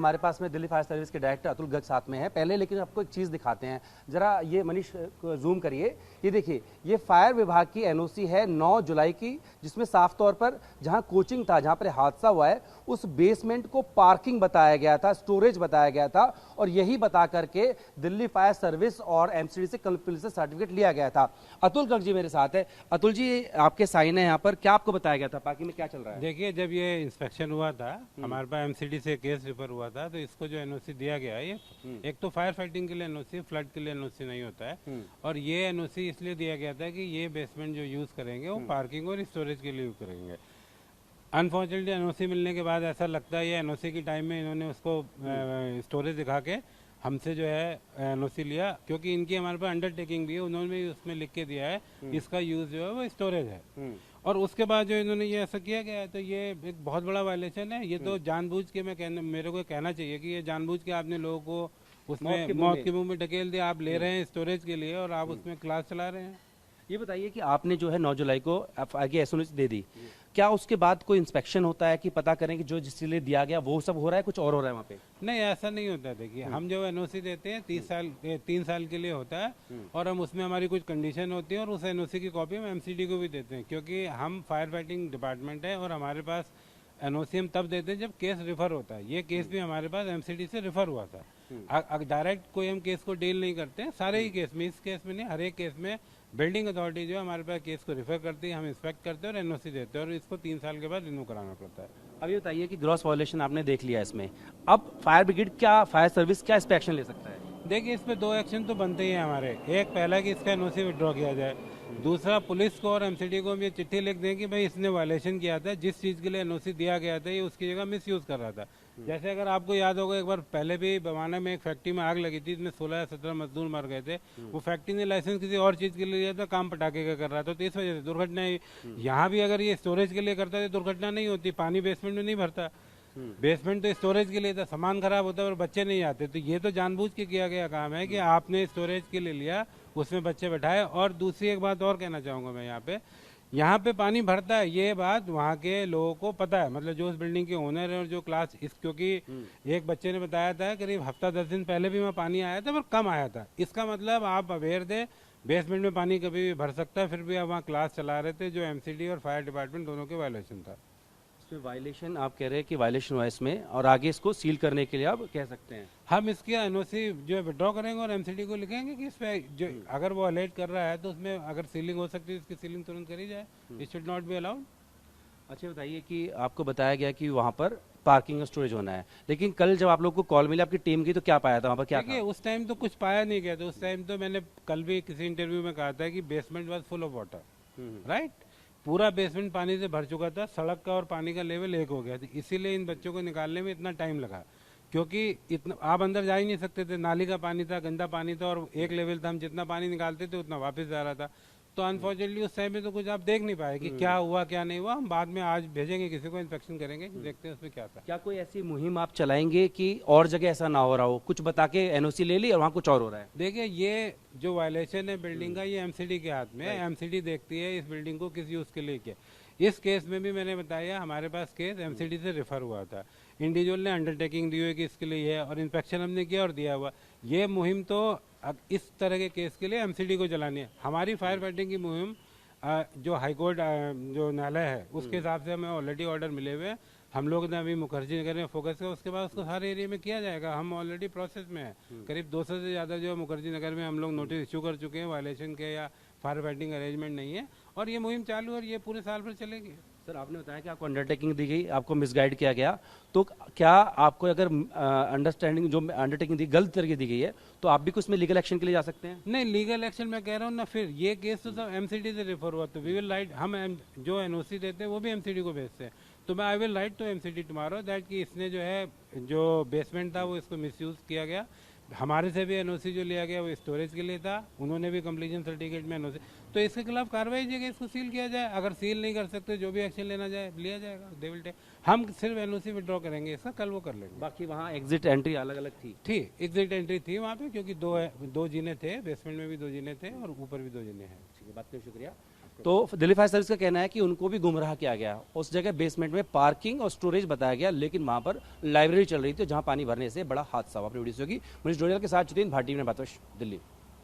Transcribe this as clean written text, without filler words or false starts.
हमारे पास में Delhi fire service के डायरेक्टर अतुल गर्ग साथ में है। पहले लेकिन आपको एक चीज़ दिखाते हैं, जरा ये मनीष को जूम करिए। ये देखिए, ये फायर विभाग की एनओसी है 9 जुलाई की, जिसमें साफ तौर पर जहां कोचिंग था, जहां पर हादसा हुआ है, उस बेसमेंट को पार्किंग बताया गया था, स्टोरेज बताया गया था, और यही बता करके दिल्ली फायर सर्विस और एमसीडी से पुलिस से सर्टिफिकेट लिया गया था। अतुल गर्ग जी मेरे साथ है। अतुल जी, आपके साइन है यहाँ पर, क्या आपको बताया गया था, पार्किंग में क्या चल रहा है? देखिए, जब ये इंस्पेक्शन हुआ था, हमारे पास एमसीडी से केस रिफर हुआ था, तो इसको जो एनओसी दिया गया है, ये एक तो फायर फाइटिंग के लिए एनओसी, फ्लड के लिए एनओसी नहीं होता है। और ये एनओसी इसलिए दिया गया था कि ये बेसमेंट जो यूज करेंगे वो पार्किंग और स्टोरेज के लिए यूज करेंगे। अनफॉर्चुनेटली एनओसी मिलने के बाद ऐसा लगता है ये एनओसी के टाइम में इन्होंने उसको स्टोरेज दिखा के हमसे जो है एनओसी लिया, क्योंकि इनकी हमारे पास अंडरटेकिंग भी है, उन्होंने उसमें लिख के दिया है इसका यूज जो है वो स्टोरेज है। और उसके बाद जो इन्होंने ये ऐसा किया गया है, तो ये एक बहुत बड़ा वायलेशन है। ये तो जानबूझ के मेरे को कहना चाहिए कि ये जानबूझ के आपने लोगों को उसमें मौत के मुंह में ढकेल दिया। आप ले रहे हैं स्टोरेज के लिए और आप उसमें क्लास चला रहे हैं। ये बताइए कि आपने जो है 9 जुलाई को आगे एसओसी दे दी, क्या उसके बाद कोई इंस्पेक्शन होता है कि पता करें कि जो जिसके लिए दिया गया वो सब हो रहा है, कुछ और हो रहा है वहाँ पे? नहीं, ऐसा नहीं होता है। देखिए, हम जो एनओसी देते हैं 3 साल के लिए होता है, और हम उसमें हमारी कुछ कंडीशन होती है, और उस एनओसी की कॉपी हम एमसीडी को भी देते हैं, क्योंकि हम फायर फाइटिंग डिपार्टमेंट है और हमारे पास एनओसी हम तब देते हैं जब केस रिफर होता है। ये केस भी हमारे पास एमसीडी से रिफर हुआ था। डायरेक्ट कोई हम केस को डील नहीं करते हैं, सारे ही केस में, इस केस में नहीं, हर एक केस में बिल्डिंग अथॉरिटी जो है हमारे पास केस को रिफर करती है, हम इंस्पेक्ट करते हैं और एनओसी देते हैं, और इसको 3 साल के बाद रिन्यू कराना पड़ता है। अब ये बताइए कि ग्रॉस वायलेशन आपने देख लिया इसमें, अब फायर ब्रिगेड क्या, फायर सर्विस क्या इस पे एक्शन ले सकता है? देखिए, इस पे 2 एक्शन तो बनते ही हैं हमारे। एक, पहला कि इसका एनओसी विड्रॉ किया जाए। दूसरा, पुलिस को और एमसीडी को हम ये चिट्ठी लिख दें कि भाई इसने वायलेशन किया था, जिस चीज़ के लिए एनओसी दिया गया था ये उसकी जगह मिसयूज कर रहा था। जैसे अगर आपको याद होगा, एक बार पहले भी बवाना में एक फैक्ट्री में आग लगी थी, इसमें 16 या 17 मजदूर मर गए थे। वो फैक्ट्री ने लाइसेंस किसी और चीज़ के लिए लिया था, काम पटाखे का कर रहा था, तो इस वजह से दुर्घटना हुई। यहाँ भी अगर ये स्टोरेज के लिए करता तो दुर्घटना नहीं होती, पानी बेसमेंट में नहीं भरता। बेसमेंट तो स्टोरेज के लिए था, सामान खराब होता है और बच्चे नहीं आते। तो ये तो जानबूझ के किया गया काम है कि आपने स्टोरेज के लिए लिया, उसमें बच्चे बैठाए। और दूसरी एक बात और कहना चाहूँगा मैं, यहाँ पे पानी भरता है, ये बात वहाँ के लोगों को पता है, मतलब जो उस बिल्डिंग के ओनर है और जो क्लास क्योंकि एक बच्चे ने बताया था करीब हफ्ता 10 दिन पहले भी वहाँ पानी आया था, पर कम आया था। इसका मतलब आप अवेयर थे, बेसमेंट में पानी कभी भी भर सकता है, फिर भी आप वहाँ क्लास चला रहे थे, जो एमसीडी और फायर डिपार्टमेंट दोनों के वायलेशन था। इसमें वायलेशन, आप कह रहे हैं कि वायलेशन हुआ इसमें, और आगे इसको सील करने के लिए आप कह सकते हैं हम इसकी एनओसी जो है विड्रॉ करेंगे और एमसीडी को लिखेंगे कि इस पे जो अगर वो अलर्ट कर रहा है तो उसमें अगर सीलिंग हो सकती है, इसकी सीलिंग तुरंत करी जाए। It should not be allowed. अच्छा, बताइए कि आपको बताया गया कि वहाँ पर पार्किंग और स्टोरेज होना है, लेकिन कल जब आप लोग को कॉल मिली आपकी टीम की, तो क्या पाया था वहाँ पर, क्या था? उस टाइम तो कुछ पाया नहीं गया था। उस टाइम तो मैंने कल भी किसी इंटरव्यू में कहा था कि basement was full of water, right. पूरा बेसमेंट पानी से भर चुका था, सड़क का और पानी का लेवल एक हो गया था, इसीलिए इन बच्चों को निकालने में इतना टाइम लगा, क्योंकि इतना आप अंदर जा ही नहीं सकते थे, नाली का पानी था, गंदा पानी था, और एक लेवल था, हम जितना पानी निकालते थे उतना वापस जा रहा था। तो अनफॉर्चुनेटली उस टाइम में तो कुछ आप देख नहीं पाए कि क्या हुआ क्या नहीं हुआ। हम बाद में आज भेजेंगे किसी को, इंस्पेक्शन करेंगे, देखते हैं उसमें क्या था। क्या कोई ऐसी मुहिम आप चलाएंगे कि और जगह ऐसा ना हो रहा हो, कुछ बता के एनओसी ले ली और वहाँ कुछ और हो रहा है? देखिए, ये जो वायलेशन है बिल्डिंग का, ये एमसीडी के हाथ में है। एमसीडी देखती है इस बिल्डिंग को किस यूज के लिए किया। इस केस में भी मैंने बताया, हमारे पास केस एमसीडी से रेफर हुआ था, इंडिविजुअल ने अंडरटेकिंग दी हुई कि इसके लिए है, और इंस्पेक्शन हमने किया और दिया हुआ। ये मुहिम तो अब इस तरह के केस के लिए एमसीडी को चलानी है। हमारी फायर फाइटिंग की मुहिम जो हाईकोर्ट जो न्यायालय है उसके हिसाब से हमें ऑलरेडी ऑर्डर मिले हुए हैं। हम लोग ने अभी मुखर्जी नगर में फोकस किया, उसके बाद उसको सारे एरिया में किया जाएगा। हम ऑलरेडी प्रोसेस में है, करीब 200 से ज़्यादा जो मुखर्जी नगर में हम लोग नोटिस इशू कर चुके हैं वायलेशन के या फायर फाइटिंग अरेंजमेंट नहीं है, और ये मुहिम चालू है और ये पूरे साल भर चलेगी। सर, आपने बताया कि आपको अंडरटेकिंग दी गई, आपको मिसगाइड किया गया, तो क्या आपको अगर अंडरस्टैंडिंग जो अंडरटेकिंग दी गलत तरीके दी गई है, तो आप भी कुछ में लीगल एक्शन के लिए जा सकते हैं? नहीं, लीगल एक्शन मैं कह रहा हूँ ना, फिर ये केस तो सब एमसीडी से रेफर हुआ, तो वी विल राइट, हम जो एनओसी देते हैं वो भी एमसीडी को भेजते हैं, तो मैं I will write to MCD tomorrow that कि इसने जो है जो बेसमेंट था वो इसको मिसयूज किया गया। हमारे से भी एनओसी जो लिया गया वो स्टोरेज के लिए था, उन्होंने भी कंप्लीशन सर्टिफिकेट में एनओसी, तो इसके खिलाफ कार्रवाई की, इसको सील किया जाए। अगर सील नहीं कर सकते, जो भी एक्शन लेना जाए लिया जाएगा, दे विल टेक। हम सिर्फ एनओसी विड्रॉ करेंगे इसका, कल वो कर लेंगे। बाकी वहाँ एग्जिट एंट्री अलग अलग थी एग्जिट एंट्री थी वहाँ पे, क्योंकि दो जीने थे, बेसमेंट में भी 2 जीने थे और ऊपर भी 2 जीने हैं। ठीक है, बात करने शुक्रिया। तो दिल्ली फायर सर्विस का कहना है कि उनको भी गुमराह किया गया। उस जगह बेसमेंट में पार्किंग और स्टोरेज बताया गया, लेकिन वहां पर लाइब्रेरी चल रही थी जहां पानी भरने से बड़ा हादसा हुआ। अपनी वीडियो की मनीष डोडियाल के साथ जितेंद्र भाटी ने बात, दिल्ली।